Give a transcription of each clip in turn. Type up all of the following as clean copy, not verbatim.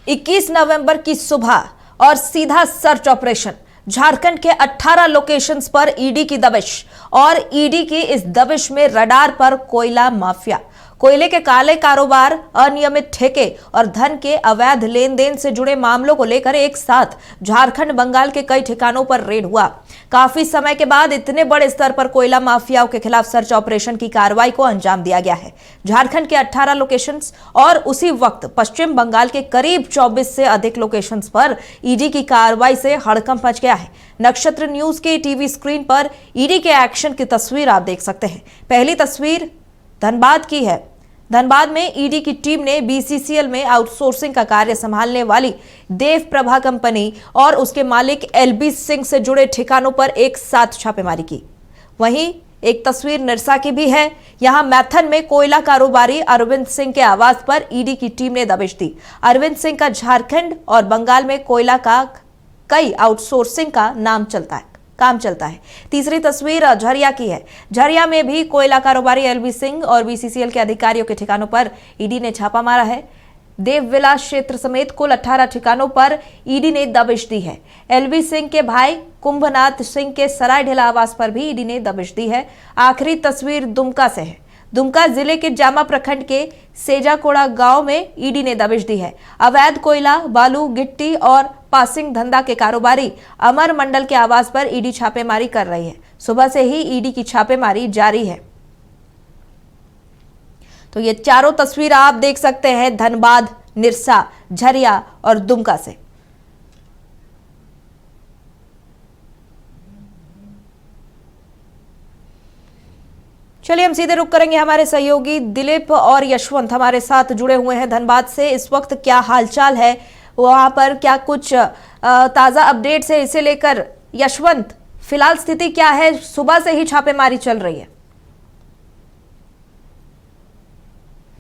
21 नवंबर की सुबह और सीधा सर्च ऑपरेशन। झारखंड के 18 लोकेशंस पर ईडी की दबिश और ईडी की इस दबिश में रडार पर कोयला माफिया, कोयले के काले कारोबार, अनियमित ठेके और धन के अवैध लेन देन से जुड़े मामलों को लेकर एक साथ झारखंड बंगाल के कई ठिकानों पर रेड हुआ। काफी समय के बाद इतने बड़े स्तर पर कोयला माफियाओं के खिलाफ सर्च ऑपरेशन की कार्रवाई को अंजाम दिया गया है। झारखंड के 18 लोकेशंस और उसी वक्त पश्चिम बंगाल के करीब 24 से अधिक लोकेशंस पर ईडी की कार्रवाई से हड़कंप मच गया है। नक्षत्र न्यूज के टीवी स्क्रीन पर ईडी के एक्शन की तस्वीर आप देख सकते हैं। पहली तस्वीर धनबाद की है। धनबाद में ईडी की टीम ने बीसीसीएल में आउटसोर्सिंग का कार्य संभालने वाली देव प्रभा कंपनी और उसके मालिक एलबी सिंह से जुड़े ठिकानों पर एक साथ छापेमारी की। वहीं एक तस्वीर निरसा की भी है। यहां मैथन में कोयला कारोबारी अरविंद सिंह के आवास पर ईडी की टीम ने दबिश दी। अरविंद सिंह का झारखंड और बंगाल में कोयला का कई आउटसोर्सिंग का काम चलता है। तीसरी तस्वीर झरिया की है। झरिया में भी कोयला कारोबारी एलबी सिंह और बीसीसीएल के अधिकारियों के ठिकानों पर ईडी ने छापा मारा है। देव विलास क्षेत्र समेत कुल 18 ठिकानों पर ईडी ने दबिश दी है। एलबी सिंह के भाई कुंभनाथ सिंह के सरायढेला आवास पर भी ईडी ने दबिश दी है। आखिरी तस्वीर दुमका से है। दुमका जिले के जामा प्रखंड के सेजाकोड़ा गांव में ईडी ने दबिश दी है। अवैध कोयला, बालू, गिट्टी और पासिंग धंधा के कारोबारी अमर मंडल के आवास पर ईडी छापेमारी कर रही है। सुबह से ही ईडी की छापेमारी जारी है। तो ये चारों तस्वीर आप देख सकते हैं धनबाद, निरसा, झरिया और दुमका से। चलिए हम सीधे रुक करेंगे। हमारे सहयोगी दिलीप और यशवंत हमारे साथ जुड़े हुए हैं धनबाद से। इस वक्त क्या हालचाल है वहां पर, क्या कुछ ताजा अपडेट्स है इसे लेकर? यशवंत, फिलहाल स्थिति क्या है? सुबह से ही छापेमारी चल रही है।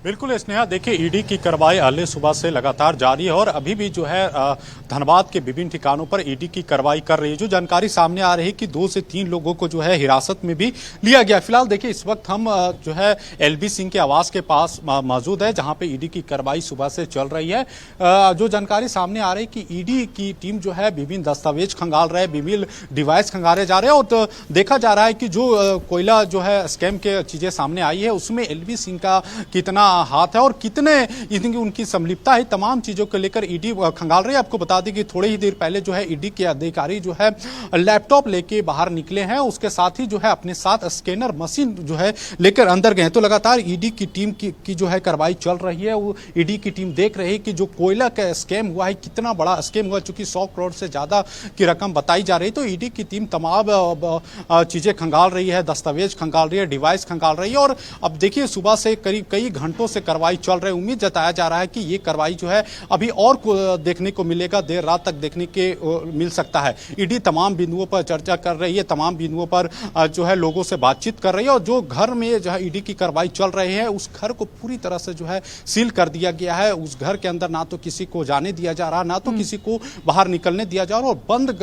बिल्कुल स्नेहा, देखिए ईडी की कार्रवाई अगले सुबह से लगातार जारी है और अभी भी जो है धनबाद के विभिन्न ठिकानों पर ईडी की कार्रवाई कर रही है। जो जानकारी सामने आ रही है कि 2 से 3 लोगों को जो है हिरासत में भी लिया गया। फिलहाल देखिए इस वक्त हम जो है एलबी सिंह के आवास के पास मौजूद है, जहां पे ईडी की कार्रवाई सुबह से चल रही है। जो जानकारी सामने आ रही है कि ईडी की टीम जो है विभिन्न दस्तावेज खंगाल रहे, विभिन्न डिवाइस खंगाले जा रहे हैं और तो देखा जा रहा है कि जो कोयला जो है स्कैम के चीजें सामने आई है उसमें एलबी सिंह का कितना हाथ है और कितने उनकी संलिप्तता है, तमाम चीजों को लेकर ईडी खंगाल रही है। आपको बता दें कि थोड़ी ही देर पहले जो है ईडी के अधिकारी जो है लैपटॉप लेके बाहर निकले हैं, उसके साथ ही जो है अपने साथ स्कैनर मशीन जो है लेकर अंदर गए। तो लगातार ईडी की टीम की जो है कार्रवाई चल रही है। वो ईडी की टीम देख रही है कि जो कोयला का स्कैम हुआ है कितना बड़ा स्कैम हुआ, चूंकि 100 करोड़ से ज्यादा की रकम बताई जा रही है। तो ईडी की टीम तमाम चीजें खंगाल रही है, दस्तावेज खंगाल रही है, डिवाइस खंगाल रही है और अब देखिए सुबह से करीब कई घंटों से कार्रवाई चल रही है। उम्मीद जताया जा रहा है कि ये कार्रवाई जो है अभी और देखने को मिलेगा, देर रात तक देखने के मिल सकता है। ईडी तमाम बिंदुओं पर चर्चा कर रही है, तमाम बिंदुओं पर जो है लोगों से बातचीत कर रही है और जो घर में जो है ईडी की कार्रवाई चल रही है उस घर को पूरी तरह से जो है सील कर दिया गया है। उस घर के अंदर ना तो किसी को जाने दिया जा रहा, ना तो किसी को बाहर निकलने दिया जा रहा और बंद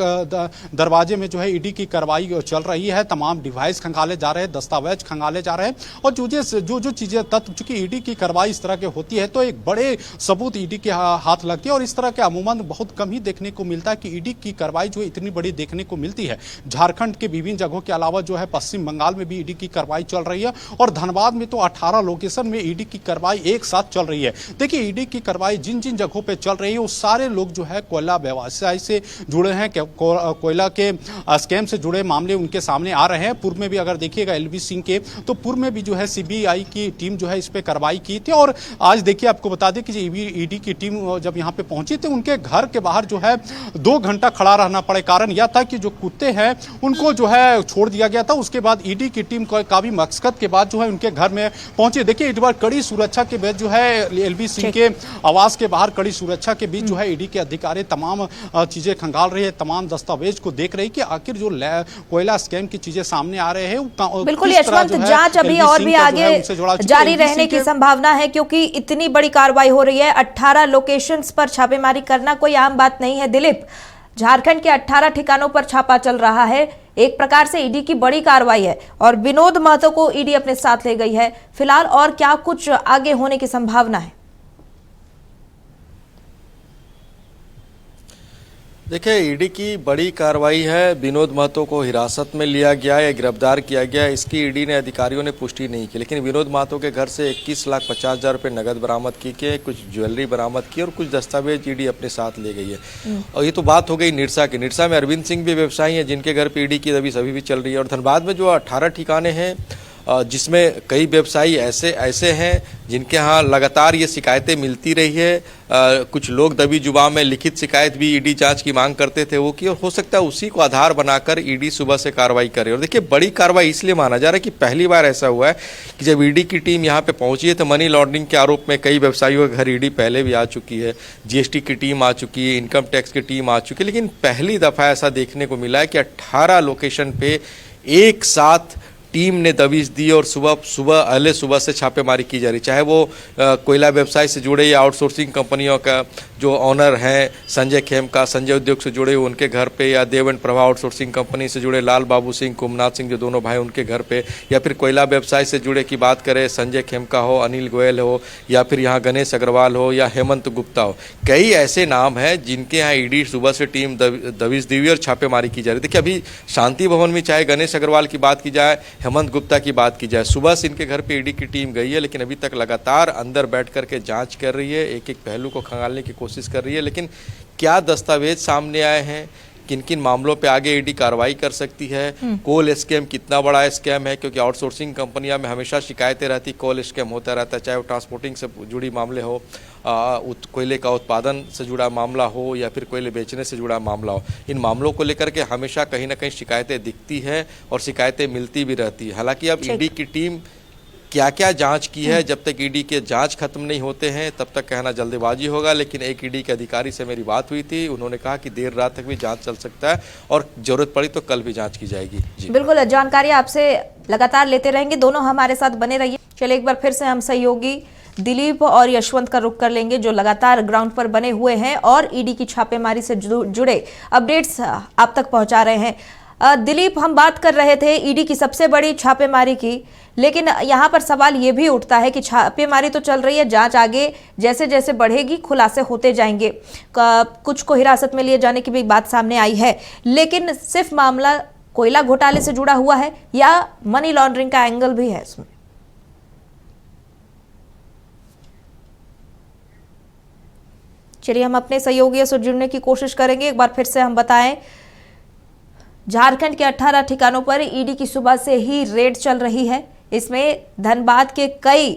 दरवाजे में जो है ईडी की कार्रवाई चल रही है। तमाम डिवाइस खंगाले जा रहे हैं, दस्तावेज खंगाले जा रहे हैं और जो चीजें तत्व, चूंकि ईडी की कार्रवाई इस तरह के होती है तो एक बड़े सबूत ईडी के हाथ लगती है और इस तरह के अमूमन बहुत कम ही देखने को मिलता है कि ईडी की कार्रवाई जो इतनी बड़ी देखने को मिलती है। झारखंड के विभिन्न जगहों के अलावा जो है पश्चिम बंगाल में भी ईडी की कार्रवाई चल रही है और धनबाद में तो 18 लोकेशन में ईडी की कार्रवाई एक साथ चल रही है। देखिए ईडी की कार्रवाई जिन जिन जगहों पर चल रही है वो सारे लोग जो है कोयला व्यवसाय से जुड़े हैं, कोयला के स्कैम से जुड़े मामले उनके सामने आ रहे हैं। पूर्व में भी अगर देखिएगा एलबी सिंह के, तो पूर्व में भी जो है सीबीआई की टीम जो है इस पर कार्रवाई की थी और आज देखिए आपको बता दें कि ईडी की टीम जब यहां पे पहुंची तो उनके घर के बाहर जो है 2 घंटा खड़ा रहना पड़े। कारण यह था कि जो कुत्ते हैं उनको जो है छोड़ दिया गया था। उसके बाद ईडी की टीम का भी मकसद के बाद जो है उनके घर में पहुंचे। देखिए इस बार कड़ी सुरक्षा के बीच जो है एलबी सिंह के आवास के बाहर कड़ी सुरक्षा के बीच जो है ईडी के अधिकारी तमाम चीजें खंगाल रही है, तमाम दस्तावेज को देख रही कि आखिर जो कोयला स्कैम की चीजें सामने आ रहे हैं। बिल्कुल यशवंत, जांच अभी और भी आगे जारी रहने की संभावना है क्योंकि इतनी बड़ी कार्रवाई हो रही है। 18 लोकेशंस पर छापेमारी करना कोई आम बात नहीं है। दिलीप, झारखंड के 18 ठिकानों पर छापा चल रहा है। एक प्रकार से ईडी की बड़ी कार्रवाई है और विनोद महतो को ईडी अपने साथ ले गई है। फिलहाल और क्या कुछ आगे होने की संभावना है? देखिए, ईडी की बड़ी कार्रवाई है। विनोद महतो को हिरासत में लिया गया या गिरफ्तार किया गया, इसकी ईडी ने अधिकारियों ने पुष्टि नहीं की। लेकिन विनोद महतो के घर से 21,50,000 रुपये नगद बरामद की, कुछ ज्वेलरी बरामद की और कुछ दस्तावेज ईडी अपने साथ ले गई है। और ये तो बात हो गई निरसा की। निरसा में अरविंद सिंह भी व्यवसायी हैं जिनके घर पर ईडी की दबिश अभी भी चल रही है। और धनबाद में जो 18 ठिकाने हैं जिसमें कई व्यवसायी ऐसे हैं जिनके यहाँ लगातार ये शिकायतें मिलती रही है। कुछ लोग दबी जुबान में लिखित शिकायत भी ईडी जांच की मांग करते थे, वो की, और हो सकता है उसी को आधार बनाकर ईडी सुबह से कार्रवाई करे। और देखिए, बड़ी कार्रवाई इसलिए माना जा रहा है कि पहली बार ऐसा हुआ है कि जब ईडी की टीम यहाँ पे पहुंची है तो मनी लॉन्ड्रिंग के आरोप में कई व्यवसायियों के घर ईडी पहले भी आ चुकी है, जीएसटी की टीम आ चुकी है, इनकम टैक्स की टीम आ चुकी है। लेकिन पहली दफा ऐसा देखने को मिला है कि 18 लोकेशन पे एक साथ टीम ने दबिश दी और सुबह से छापेमारी की जा रही, चाहे वो कोयला व्यवसाय से जुड़े या आउटसोर्सिंग कंपनियों का जो ऑनर हैं संजय खेमका, संजय उद्योग से जुड़े उनके घर पे, या देव एंड प्रभा आउटसोर्सिंग कंपनी से जुड़े लाल बाबू सिंह, कुमनाथ सिंह जो दोनों भाई उनके घर पे, या फिर कोयला व्यवसाय से जुड़े की बात करें संजय खेमका हो, अनिल गोयल हो, या फिर यहाँ गणेश अग्रवाल हो या हेमंत गुप्ता हो। कई ऐसे नाम हैं जिनके यहाँ ईडी सुबह से टीम दबिश दी हुई और छापेमारी की जा रही। देखिए, अभी शांति भवन में चाहे गणेश अग्रवाल की बात की जाए, हेमंत गुप्ता की बात की जाए, सुबह से इनके घर पे ईडी की टीम गई है, लेकिन अभी तक लगातार अंदर बैठ करके जांच कर रही है, एक एक पहलू को खंगालने की कोशिश कर रही है। लेकिन क्या दस्तावेज सामने आए हैं, किन किन मामलों पे आगे ईडी कार्रवाई कर सकती है, कोल स्कैम कितना बड़ा स्कैम है, क्योंकि आउटसोर्सिंग कंपनियां में हमेशा शिकायतें रहती, कोल स्कैम होता रहता है, चाहे वो ट्रांसपोर्टिंग से जुड़ी मामले हो, कोयले का उत्पादन से जुड़ा मामला हो या फिर कोयले बेचने से जुड़ा मामला हो। इन मामलों को लेकर के हमेशा कहीं ना कहीं शिकायतें दिखती है और शिकायतें मिलती भी रहती है। हालांकि अब ईडी की टीम क्या क्या जांच की है, जब तक ईडी के जांच खत्म नहीं होते हैं तब तक कहना जल्दबाजी होगा। लेकिन एक ईडी के अधिकारी से मेरी बात हुई थी, उन्होंने कहा कि देर रात तक भी जांच चल सकता है और जरूरत पड़ी तो कल भी जांच की जाएगी। जी बिल्कुल, जानकारी आपसे लगातार लेते रहेंगे, दोनों हमारे साथ बने रहिए। चलिए, एक बार फिर से हम सहयोगी दिलीप और यशवंत का रुख कर लेंगे जो लगातार ग्राउंड पर बने हुए हैं और ईडी की छापेमारी से जुड़े अपडेट्स आप तक पहुंचा रहे हैं। दिलीप, हम बात कर रहे थे ईडी की सबसे बड़ी छापेमारी की, लेकिन यहाँ पर सवाल ये भी उठता है कि छापेमारी तो चल रही है, जांच आगे जैसे जैसे बढ़ेगी खुलासे होते जाएंगे, कुछ को हिरासत में लिए जाने की भी बात सामने आई है, लेकिन सिर्फ मामला कोयला घोटाले से जुड़ा हुआ है या मनी लॉन्ड्रिंग का एंगल भी है इसमें? चलिए, हम अपने सहयोगियों से जुड़ने की कोशिश करेंगे। एक बार फिर से हम बताएं, झारखंड के 18 ठिकानों पर ईडी की सुबह से ही रेड चल रही है। इसमें धनबाद के कई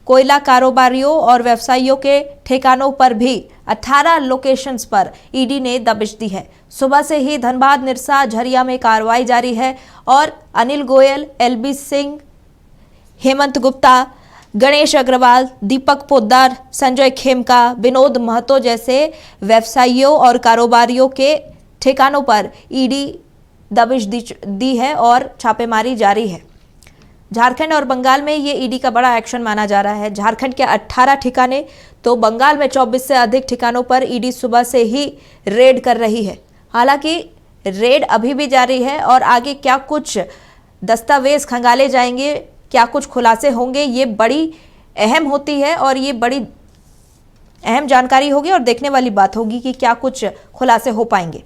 कोयला कारोबारियों और व्यवसायियों के ठिकानों पर भी 18 लोकेशंस पर ईडी ने दबिश दी है। सुबह से ही धनबाद, निरसा, झरिया में कार्रवाई जारी है और अनिल गोयल, एलबी सिंह, हेमंत गुप्ता, गणेश अग्रवाल, दीपक पोद्दार, संजय खेमका, विनोद महतो जैसे व्यवसायियों और कारोबारियों के ठिकानों पर ईडी दबिश दी है और छापेमारी जारी है। झारखंड और बंगाल में ये ईडी का बड़ा एक्शन माना जा रहा है। झारखंड के 18 ठिकाने तो बंगाल में 24 से अधिक ठिकानों पर ईडी सुबह से ही रेड कर रही है। हालांकि रेड अभी भी जारी है और आगे क्या कुछ दस्तावेज खंगाले जाएंगे, क्या कुछ खुलासे होंगे, ये बड़ी अहम होती है और ये बड़ी अहम जानकारी होगी और देखने वाली बात होगी कि क्या कुछ खुलासे हो पाएंगे।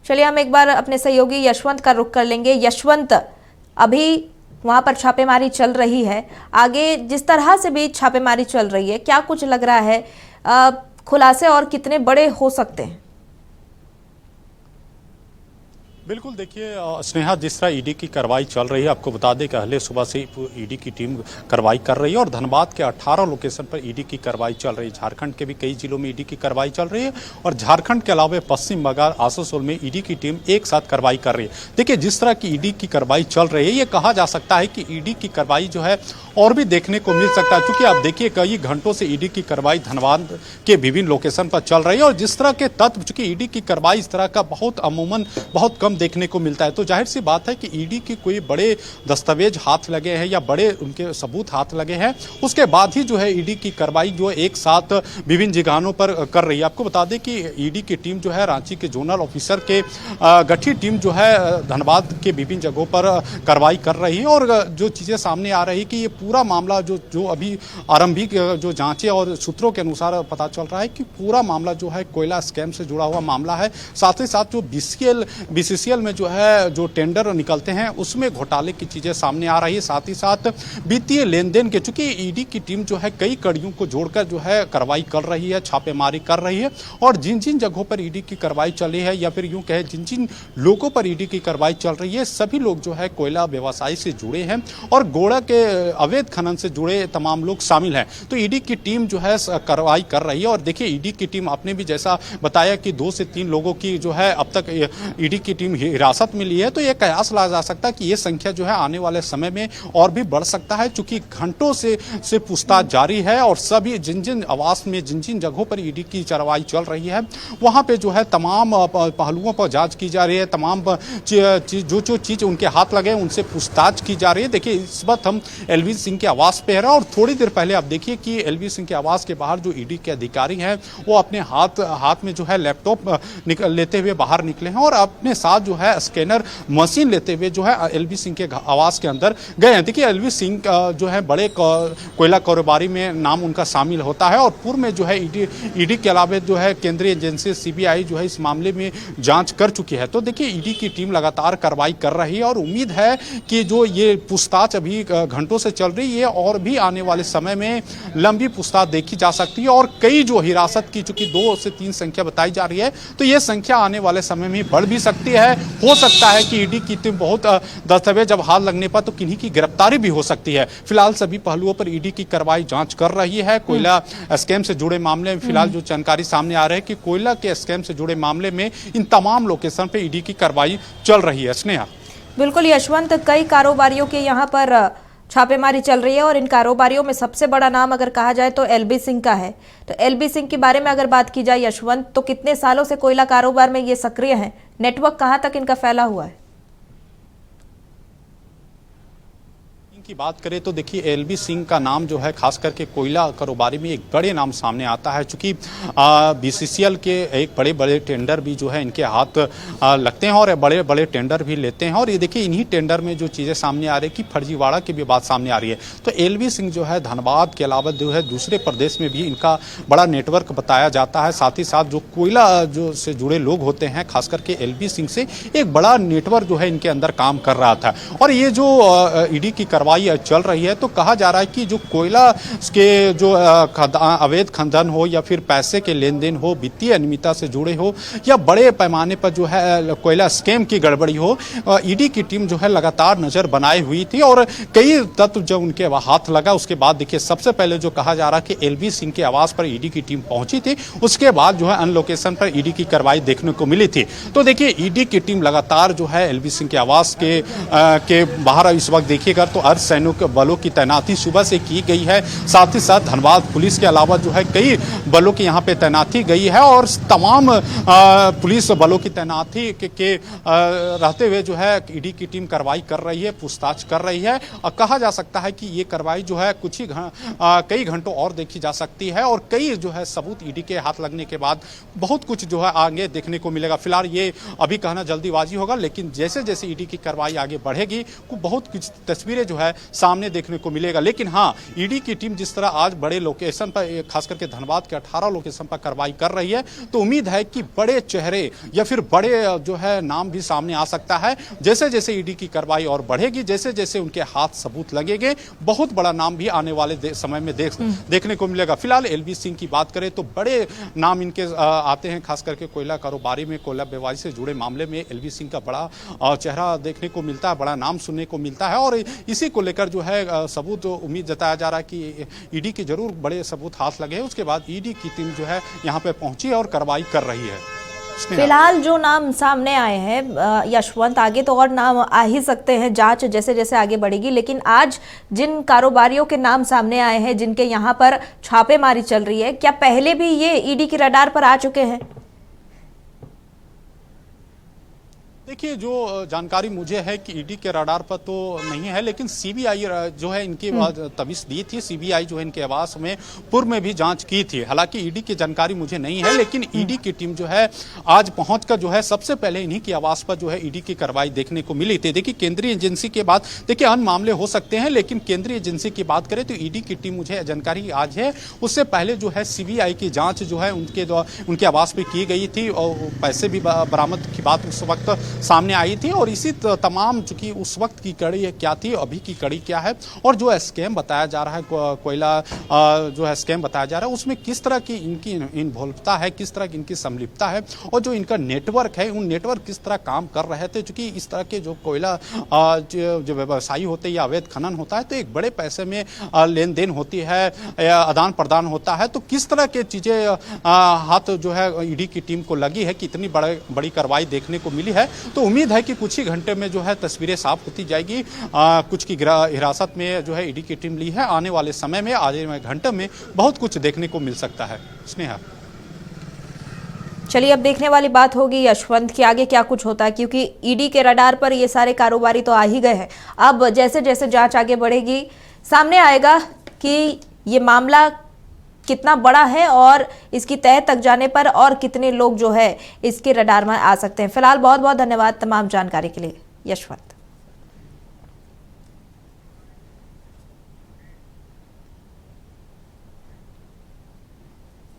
चलिए, हम एक बार अपने सहयोगी यशवंत का रुख कर लेंगे। यशवंत, अभी वहां पर छापेमारी चल रही है, आगे जिस तरह से भी छापेमारी चल रही है, क्या कुछ लग रहा है खुलासे और कितने बड़े हो सकते हैं? बिल्कुल, देखिए स्नेहा, जिस तरह ईडी की कार्रवाई चल रही है, आपको बता दें कि अहले सुबह से ईडी की टीम कार्रवाई कर रही है और धनबाद के 18 लोकेशन पर ईडी की कार्रवाई चल रही है। झारखंड के भी कई जिलों में ईडी की कार्रवाई चल रही है और झारखंड के अलावा पश्चिम बंगाल, आसनसोल में ईडी की टीम एक साथ कार्रवाई कर रही है। देखिए, जिस तरह की ईडी की कार्रवाई चल रही है, ये कहा जा सकता है कि ईडी की कार्रवाई जो है और भी देखने को मिल सकता है, क्योंकि आप देखिए कई घंटों से ईडी की कार्रवाई धनबाद के विभिन्न लोकेशन पर चल रही है और जिस तरह के तत्व, चूंकि ईडी की कार्रवाई इस तरह का अमूमन बहुत कम कम देखने को मिलता है। तो जाहिर सी बात है कि ईडी के कोई बड़े दस्तावेज हाथ लगे हैं या बड़े उनके सबूत हाथ लगे हैं, उसके बाद ही जो है ईडी की कार्रवाई जो एक साथ विभिन्न जगहों पर कर रही है। आपको बता दें कि ईडी की टीम जो है रांची के जोनल ऑफिसर के गठित टीम जो है धनबाद के विभिन्न जगहों पर कार्रवाई कर रही है। और जो चीज़ें सामने आ रही कि ये पूरा मामला जो अभी आरंभिक जो जांचें और सूत्रों के अनुसार पता चल रहा है कि पूरा मामला जो है कोयला स्कैम से जुड़ा हुआ मामला है। साथ ही साथ जो बीसीसीएल में जो है जो टेंडर निकलते हैं उसमें घोटाले की चीज़ें सामने आ रही है। साथ ही साथ वित्तीय लेन देन के, चूंकि ईडी की टीम जो है कई कड़ियों को जोड़कर जो है कार्रवाई कर रही है, छापेमारी कर रही है। और जिन जिन जगहों पर ईडी की कार्रवाई चल रही है या फिर यूं कहे जिन जिन लोगों पर ईडी की कार्रवाई चल रही है, सभी लोग जो है कोयला व्यवसाय से जुड़े हैं और गोड़ा के अवैध खनन से जुड़े तमाम लोग शामिल हैं। तो ईडी की टीम जो है कार्रवाई कर रही है। और देखिए ईडी की टीम आपने भी जैसा बताया कि 2 से 3 लोगों की जो है अब तक ईडी की टीम हिरासत में ली है। तो यह कयास लगाया जा सकता है कि यह संख्या जो है आने वाले समय में और भी बढ़ सकता है, चूंकि घंटों से पूछताछ जारी है और सभी जिन जिन आवास में जिन जिन जगहों पर ईडी की कार्रवाई चल रही है वहां पे जो है तमाम पहलुओं पर जांच की जा रही है, तमाम जो चीज उनके हाथ लगे उनसे पूछताछ की जा रही है। देखिए इस वक्त हम एलवी सिंह के आवास पे हैं और थोड़ी देर पहले आप देखिए कि एलवी सिंह के आवास के बाहर जो ईडी के अधिकारी हैं वो अपने हाथ में जो है लैपटॉप लेते हुए बाहर निकले हैं और अपने साथ जो है स्कैनर मशीन लेते हुए जो है एलवी सिंह के आवास के अंदर गए हैं। देखिए एलवी सिंह जो है बड़े कोयला कारोबारी में नाम उनका शामिल होता है और पूर्व में जो है ईडी के अलावा जो है केंद्रीय एजेंसी सीबीआई जो है इस मामले में जांच कर चुकी है। तो देखिए ईडी की टीम लगातार कार्रवाई कर रही है और उम्मीद है कि जो ये पूछताछ अभी घंटों से चल रही है और भी आने वाले समय में लंबी पूछताछ देखी जा सकती है। और कई जो हिरासत की चूंकि 2 से 3 संख्या बताई जा रही है तो ये संख्या आने वाले समय में बढ़ भी सकती है। हो सकता है कि ईडी की टीम बहुत दस्तावेज जब हाथ लगने पर तो किन्हीं की गिरफ्तारी भी हो सकती है। फिलहाल सभी पहलुओं पर ईडी की कार्रवाई जांच कर रही है। कोयला स्कैम से जुड़े मामले में फिलहाल जो जानकारी सामने आ रही है कि कोयला के स्कैम से जुड़े मामले में इन तमाम लोकेशन पे ईडी की कार्रवाई चल रही है। स्नेहा। बिल्कुल यशवंत, कई कारोबारियों के यहाँ पर छापेमारी चल रही है और इन कारोबारियों में सबसे बड़ा नाम अगर कहा जाए तो एलबी सिंह का है। तो एलबी सिंह के बारे में अगर बात की जाए यशवंत, तो कितने सालों से कोयला कारोबार में ये सक्रिय हैं, नेटवर्क कहाँ तक इनका फैला हुआ है? की बात करें तो देखिए एलबी सिंह का नाम जो है खास करके कोयला कारोबारी में एक बड़े नाम सामने आता है, चूंकि बीसीसीएल के एक बड़े बड़े टेंडर भी जो है इनके हाथ लगते हैं और बड़े बड़े टेंडर भी लेते हैं। और ये देखिए इन्हीं टेंडर में जो चीज़ें सामने आ रही है कि फर्जीवाड़ा की भी बात सामने आ रही है। तो एलबी सिंह जो है धनबाद के अलावा जो है दूसरे प्रदेश में भी इनका बड़ा नेटवर्क बताया जाता है। साथ ही साथ जो कोयला जो से जुड़े लोग होते हैं खास करके एलबी सिंह से एक बड़ा नेटवर्क जो है इनके अंदर काम कर रहा था। और ये जो ईडी की कार्रवाई चल रही है तो कहा जा रहा है कि जो कोयला के जो अवैध खनन हो या फिर पैसे के लेन देन हो, वित्तीय अनियमितता से जुड़े हो या बड़े पैमाने पर जो है कोयला स्कैम की गड़बड़ी हो, ईडी की टीम जो है लगातार नजर बनाए हुई थी। और कई तत्व जब उनके हाथ लगा उसके बाद देखिए सबसे पहले जो कहा जा रहा है कि एलबी सिंह के आवास पर ईडी की टीम पहुंची थी, उसके बाद जो है अन लोकेशन पर ईडी की कार्रवाई देखने को मिली थी। तो देखिए ईडी की टीम लगातार जो है एलबी सिंह के आवास के बाहर इस वक्त देखिएगा तो सैनिक बलों की तैनाती सुबह से की गई है। साथ ही साथ धनबाद पुलिस के अलावा जो है कई बलों की यहाँ पे तैनाती गई है और तमाम पुलिस बलों की तैनाती के रहते हुए जो है ईडी की टीम कार्रवाई कर रही है, पूछताछ कर रही है। और कहा जा सकता है कि ये कार्रवाई जो है कुछ ही कई घंटों और देखी जा सकती है और कई जो है सबूत ईडी के हाथ लगने के बाद बहुत कुछ जो है आगे देखने को मिलेगा। फिलहाल ये अभी कहना जल्दीबाजी होगा, लेकिन जैसे जैसे ईडी की कार्रवाई आगे बढ़ेगी बहुत कुछ तस्वीरें जो है सामने देखने को मिलेगा। लेकिन हाँ, ईडी की टीम जिस तरह आज बड़े लोकेशन पर खास करके धनबाद के 18 लोकेशन पर कार्रवाई कर रही है तो उम्मीद है कि बड़े चेहरे या फिर बड़े जो है नाम भी सामने आ सकता है। जैसे जैसे ईडी की कार्रवाई और बढ़ेगी, जैसे जैसे उनके हाथ सबूत लगेंगे, बहुत बड़ा नाम भी आने वाले समय में देखने को मिलेगा। फिलहाल एलबी सिंह की बात करें तो बड़े नाम इनके आते हैं, खास करके कोयला कारोबारी में, कोयला व्यवसाय से जुड़े मामले में एलबी सिंह का बड़ा चेहरा देखने को मिलता है, बड़ा नाम सुनने को मिलता है। और इसी को लेकर जो है सबूत उम्मीद जताया जा रहा है कि ईडी के जरूर बड़े सबूत हाथ लगे हैं। उसके बाद ईडी की टीम जो है यहाँ पे पहुंची और कार्रवाई कर रही है। फिलहाल जो नाम सामने आए हैं यशवंत, आगे तो और नाम आ ही सकते हैं जांच जैसे जैसे आगे बढ़ेगी, लेकिन आज जिन कारोबारियों के नाम सामने आए हैं जिनके यहाँ पर छापेमारी चल रही है, क्या पहले भी ये ईडी की रडार पर आ चुके हैं? देखिए, जो जानकारी मुझे है कि ईडी के रडार पर तो नहीं है, लेकिन सीबीआई जो है इनकी तविश दी थी। सीबीआई जो है इनके आवास में पूर्व में भी जांच की थी। हालांकि ईडी की जानकारी मुझे नहीं है, लेकिन ईडी की टीम जो है आज पहुंचकर जो है सबसे पहले इन्हीं की आवास पर जो है ईडी की कार्रवाई देखने को मिली थी। देखिए, केंद्रीय एजेंसी के बाद देखिए अन्य मामले हो सकते हैं, लेकिन केंद्रीय एजेंसी की बात करें तो ईडी की टीम मुझे जानकारी आज है। उससे पहले जो है सीबीआई की जांच जो है उनके आवास पर की गई थी और पैसे भी बरामद की बात उस वक्त सामने आई थी। और इसी तमाम चूंकि उस वक्त की कड़ी क्या थी, अभी की कड़ी क्या है, और जो स्कैम बताया जा रहा है कोयला जो है स्कैम बताया जा रहा है, उसमें किस तरह की इनकी इन्वॉल्वता है, किस तरह की इनकी संलिप्तता है, और जो इनका नेटवर्क है, उन नेटवर्क किस तरह काम कर रहे थे। चूंकि इस तरह के जो कोयला जो व्यवसायी होते हैं या अवैध खनन होता है तो एक बड़े पैसे में लेन देन होती है, आदान प्रदान होता है। तो किस तरह के चीजें हाथ जो है ईडी की टीम को लगी है कि इतनी बड़ी कार्रवाई देखने को मिली है। तो उम्मीद है कि कुछ ही घंटे में जो है तस्वीरें साफ होती जाएगी। कुछ की हिरासत में जो है ईडी की टीम ली है। आने वाले समय में आने वाले घंटे में बहुत कुछ देखने को मिल सकता है। स्नेहा, चलिए अब देखने वाली बात होगी यशवंत कि आगे क्या कुछ होता है, क्योंकि ईडी के रडार पर ये सारे कारोबारी तो आ ही गए हैं। अब जैसे जैसे जांच आगे बढ़ेगी सामने आएगा कि ये मामला कितना बड़ा है और इसकी तह तक जाने पर और कितने लोग जो है इसके रडार में आ सकते हैं। फिलहाल बहुत बहुत धन्यवाद तमाम जानकारी के लिए यशवंत।